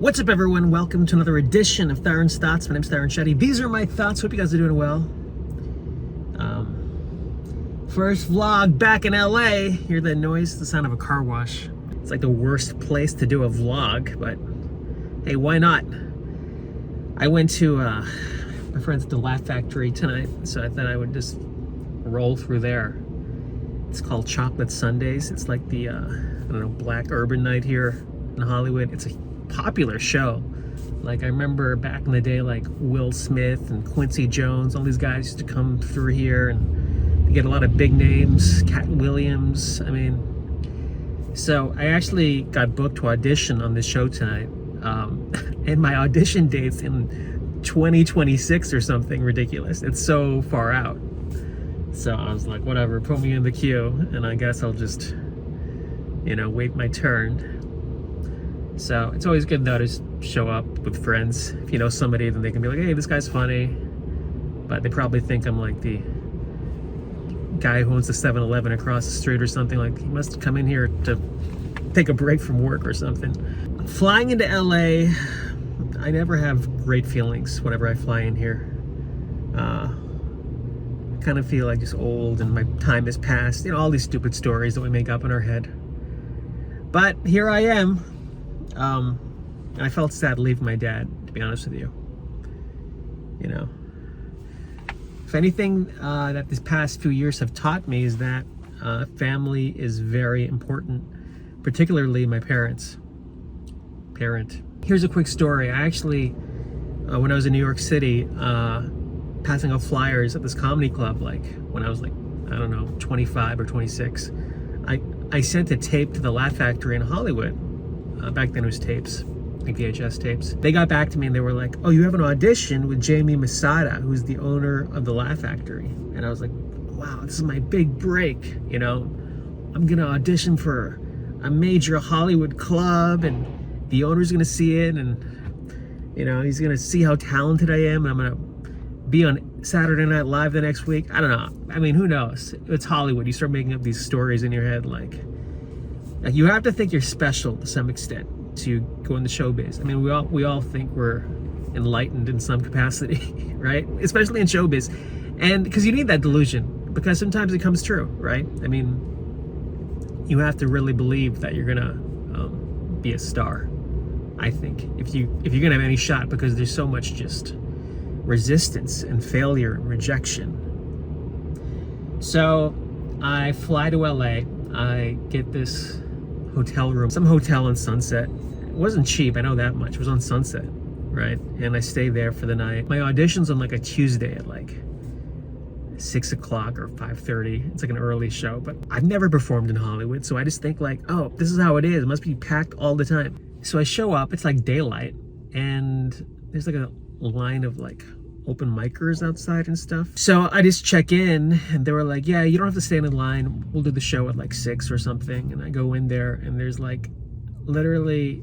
What's up, everyone? Welcome to another edition of Tarun's Thoughts. My name's Tarun Shetty. These are my thoughts. Hope you guys are doing well. First vlog back in LA. Hear that noise? The sound of a car wash. It's like the worst place to do a vlog, but hey, why not? I went to my friends at the Laugh Factory tonight, so I thought I would just roll through there. It's called Chocolate Sundays. It's like the, I don't know, black urban night here in Hollywood. It's a popular show. Like, I remember back in the day, like Will Smith and Quincy Jones, all these guys used to come through here, and you get a lot of big names, Cat Williams. I mean, so I actually got booked to audition on this show tonight, and my audition date's in 2026 or something ridiculous. It's so far out. So I was like, whatever, put me in the queue, and I guess I'll just, you know, wait my turn. So it's always good though to show up with friends. If you know somebody, then they can be like, hey, this guy's funny. But they probably think I'm like the guy who owns the 7-Eleven across the street or something. Like, he must come in here to take a break from work or something. Flying into LA, I never have great feelings whenever I fly in here. I kind of feel like just old and my time has passed. You know, all these stupid stories that we make up in our head. But here I am. I felt sad leaving my dad, to be honest with you. You know, if anything that this past few years have taught me is that family is very important, particularly my parents. Here's a quick story. I actually, when I was in New York City, passing out flyers at this comedy club, like when I was like, I don't know, 25 or 26, I sent a tape to the Laugh Factory in Hollywood. Back then it was tapes, like VHS tapes. They got back to me and they were like, oh, you have an audition with Jamie Masada, who's the owner of the Laugh Factory. And I was like, wow, this is my big break, you know? I'm gonna audition for a major Hollywood club, and the owner's gonna see it, and you know, he's gonna see how talented I am, and I'm gonna be on Saturday Night Live the next week. I don't know. I mean, who knows? It's Hollywood. You start making up these stories in your head, like you have to think you're special to some extent to go in the showbiz. I mean, we all think we're enlightened in some capacity, right? Especially in showbiz, and because you need that delusion, because sometimes it comes true, right? I mean, you have to really believe that you're gonna be a star. I think if you're gonna have any shot, because there's so much just resistance and failure and rejection. So I fly to LA. I get this hotel room, some hotel in Sunset. It wasn't cheap, I know that much. It was on Sunset, right? And I stay there for the night. My audition's on like a Tuesday at like 6 o'clock or 5:30. It's like an early show, but I've never performed in Hollywood, so I just think like, oh, this is how it is. It must be packed all the time. So I show up, it's like daylight, and there's like a line of like open micers outside and stuff. So I just check in, and they were like, yeah, you don't have to stand in line. We'll do the show at like 6 or something. And I go in there, and there's like literally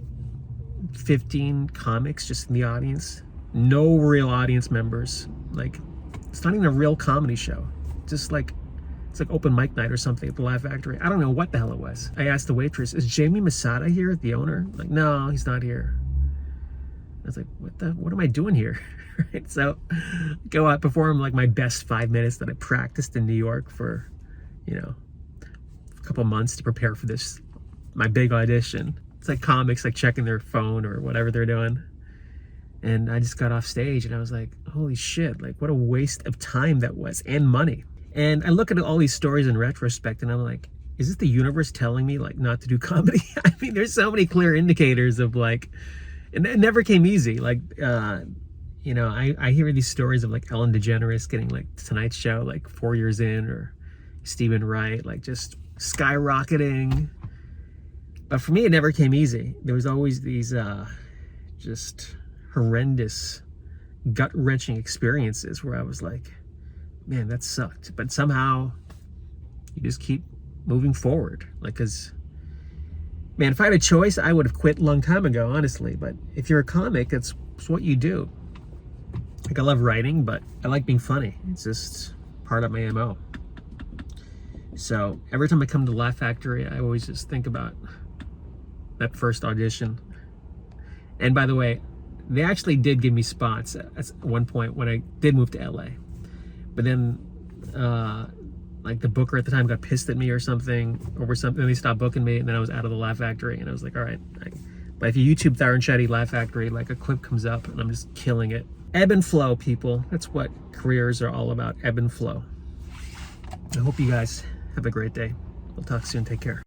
15 comics just in the audience. No real audience members. Like, it's not even a real comedy show. Just like, it's like open mic night or something at the Laugh Factory. I don't know what the hell it was. I asked the waitress, is Jamie Masada here, the owner? Like, no, he's not here. I was like, what am I doing here? Right? So go out, perform like my best 5 minutes that I practiced in New York for, you know, a couple months to prepare for this, my big audition. It's like comics like checking their phone or whatever they're doing. And I just got off stage and I was like, holy shit, like what a waste of time that was, and money. And I look at all these stories in retrospect and I'm like, is this the universe telling me like not to do comedy? I mean, there's so many clear indicators of like, and it never came easy. Like, you know, I hear these stories of like Ellen DeGeneres getting like Tonight Show like 4 years in, or Stephen Wright, like just skyrocketing. But for me, it never came easy. There was always these just horrendous, gut-wrenching experiences where I was like, man, that sucked. But somehow you just keep moving forward. Like, cause man, if I had a choice, I would have quit a long time ago, honestly. But if you're a comic, that's what you do. Like, I love writing, but I like being funny. It's just part of my MO. So every time I come to Laugh Factory, I always just think about that first audition. And by the way, they actually did give me spots at one point when I did move to LA. But then, like the booker at the time got pissed at me or something, and they stopped booking me, and then I was out of the Laugh Factory, and I was like, all right. But if you YouTube Tarun Shetty Laugh Factory, like a clip comes up, and I'm just killing it. Ebb and flow, people. That's what careers are all about, ebb and flow. I hope you guys have a great day. We'll talk soon. Take care.